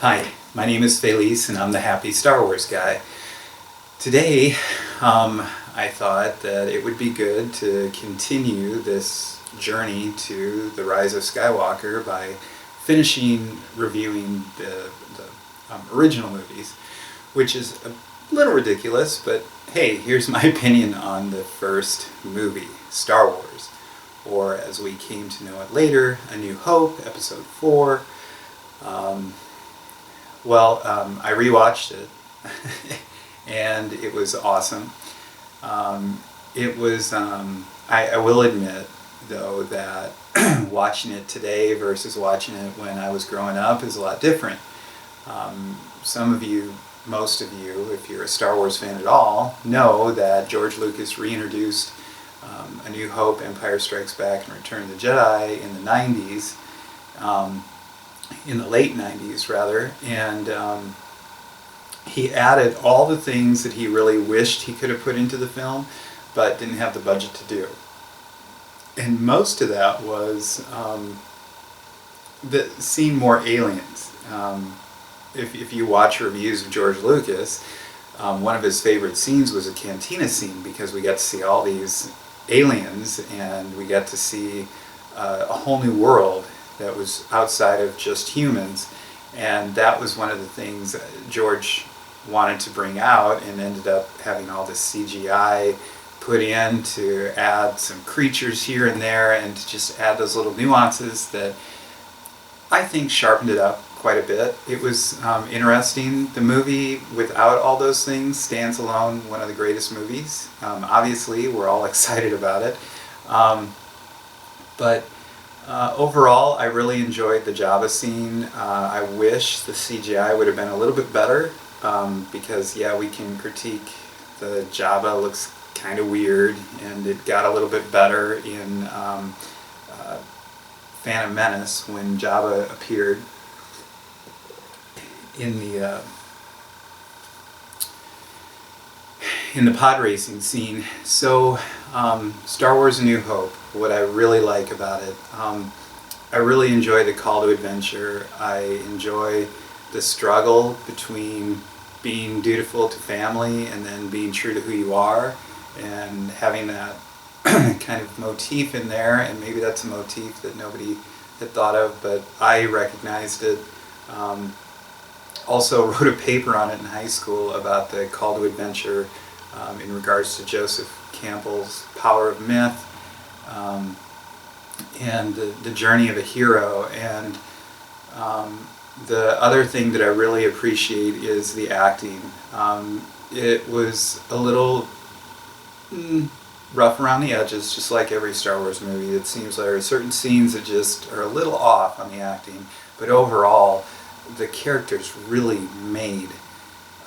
Hi, my name is Felice and I'm the Happy Star Wars Guy. Today, I thought that it would be good to continue this journey to the Rise of Skywalker by finishing reviewing the original movies, which is a little ridiculous, but hey, here's my opinion on the first movie, Star Wars, or as we came to know it later, A New Hope, Episode 4. I rewatched it, and it was awesome. I will admit, though, that watching it today versus watching it when I was growing up is a lot different. Some of you, most of you, if you're a Star Wars fan at all, know that George Lucas reintroduced A New Hope, Empire Strikes Back, and Return of the Jedi in the 90s. In the late 90s, rather, and he added all the things that he really wished he could have put into the film, but didn't have the budget to do. And most of that was seeing more aliens. If you watch reviews of George Lucas, one of his favorite scenes was a cantina scene, because we got to see all these aliens and we got to see a whole new world that was outside of just humans, and that was one of the things George wanted to bring out, and ended up having all this CGI put in to add some creatures here and there, and to just add those little nuances that I think sharpened it up quite a bit. It was interesting. The movie, without all those things, stands alone, one of the greatest movies. Obviously, we're all excited about it, but overall, I really enjoyed the Jabba scene. I wish the CGI would have been a little bit better, because yeah, we can critique the Jabba looks kind of weird, and it got a little bit better in Phantom Menace when Jabba appeared in the pod racing scene. So Star Wars: A New Hope, what I really like about it, I really enjoy the call to adventure. I enjoy the struggle between being dutiful to family and then being true to who you are, and having that kind of motif in there, and maybe that's a motif that nobody had thought of, but I recognized it. Also wrote a paper on it in high school about the call to adventure in regards to Joseph Campbell's Power of Myth, and the journey of a hero. And the other thing that I really appreciate is the acting. It was a little rough around the edges, just like every Star Wars movie. It seems like there are certain scenes that just are a little off on the acting, but overall the characters really made,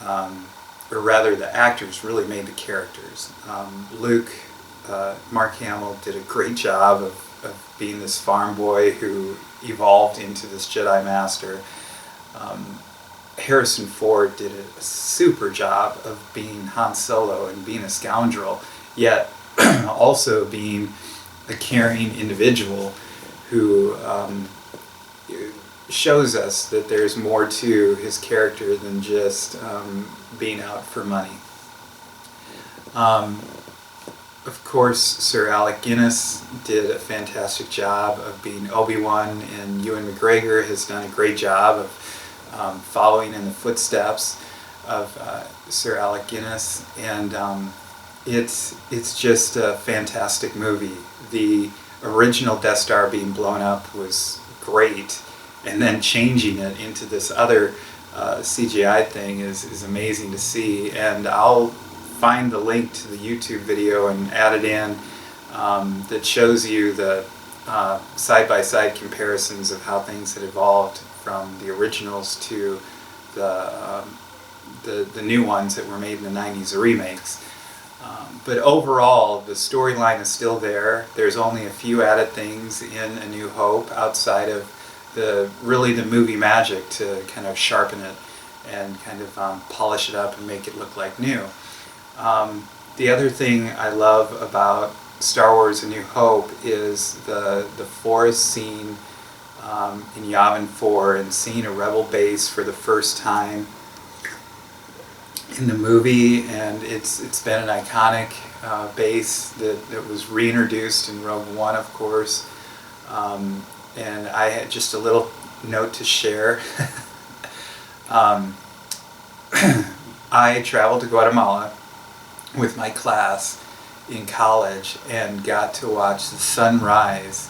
or rather the actors really made the characters. Luke, Mark Hamill, did a great job of being this farm boy who evolved into this Jedi Master. Harrison Ford did a super job of being Han Solo and being a scoundrel, yet also being a caring individual who shows us that there's more to his character than just being out for money. Of course, Sir Alec Guinness did a fantastic job of being Obi-Wan, and Ewan McGregor has done a great job of following in the footsteps of Sir Alec Guinness, and it's just a fantastic movie. The original Death Star being blown up was great, and then changing it into this other CGI thing is amazing to see. And I'll find the link to the YouTube video and add it in, that shows you the side-by-side comparisons of how things had evolved from the originals to the new ones that were made in the 90s, the remakes. But overall, the storyline is still there. There's only a few added things in A New Hope outside of the movie magic to kind of sharpen it and kind of polish it up and make it look like new. The other thing I love about Star Wars: A New Hope is the forest scene in Yavin 4 and seeing a rebel base for the first time in the movie, and it's been an iconic base that was reintroduced in Rogue One, of course. And I had just a little note to share. I traveled to Guatemala with my class in college and got to watch the sunrise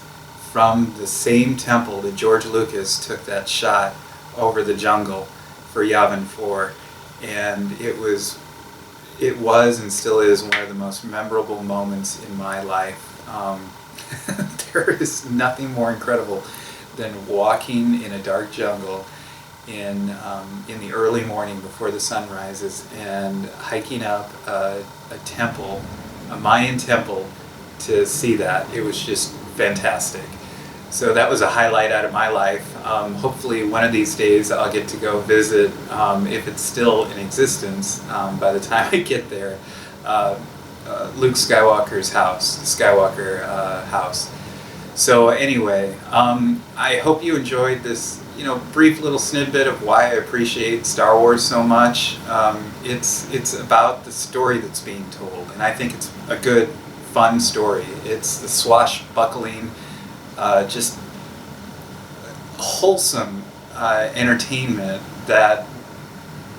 from the same temple that George Lucas took that shot over the jungle for Yavin 4. And it was and still is one of the most memorable moments in my life. There is nothing more incredible than walking in a dark jungle in the early morning before the sun rises and hiking up a temple, a Mayan temple, to see that. It was just fantastic. So that was a highlight out of my life. Hopefully one of these days I'll get to go visit, if it's still in existence by the time I get there, Luke Skywalker's house, the Skywalker house. So anyway, I hope you enjoyed this, brief little snippet of why I appreciate Star Wars so much. It's about the story that's being told, and I think it's a good, fun story. It's the swashbuckling, just wholesome entertainment that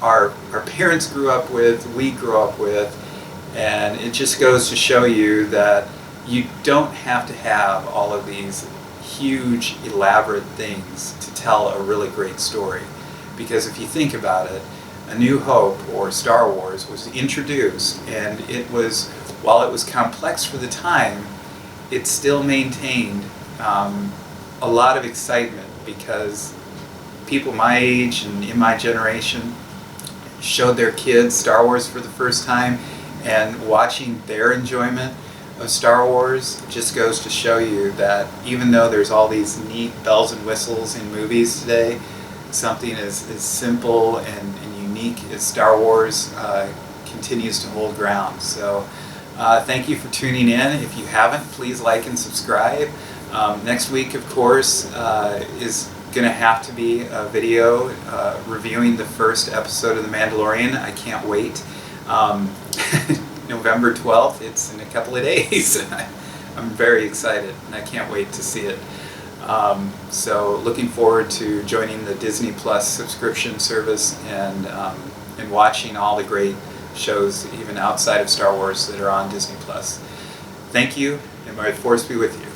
our parents grew up with, we grew up with, and it just goes to show you that you don't have to have all of these huge, elaborate things to tell a really great story. Because if you think about it, A New Hope, or Star Wars, was introduced, and it was, while it was complex for the time, it still maintained a lot of excitement, because people my age and in my generation showed their kids Star Wars for the first time, and watching their enjoyment of Star Wars just goes to show you that even though there's all these neat bells and whistles in movies today, something as simple and unique as Star Wars continues to hold ground. So thank you for tuning in. If you haven't, please like and subscribe. Next week, of course, is going to have to be a video reviewing the first episode of The Mandalorian. I can't wait. November 12th, it's in a couple of days. I'm very excited, and I can't wait to see it. So looking forward to joining the Disney Plus subscription service and watching all the great shows, even outside of Star Wars, that are on Disney Plus. Thank you, and may the Force be with you.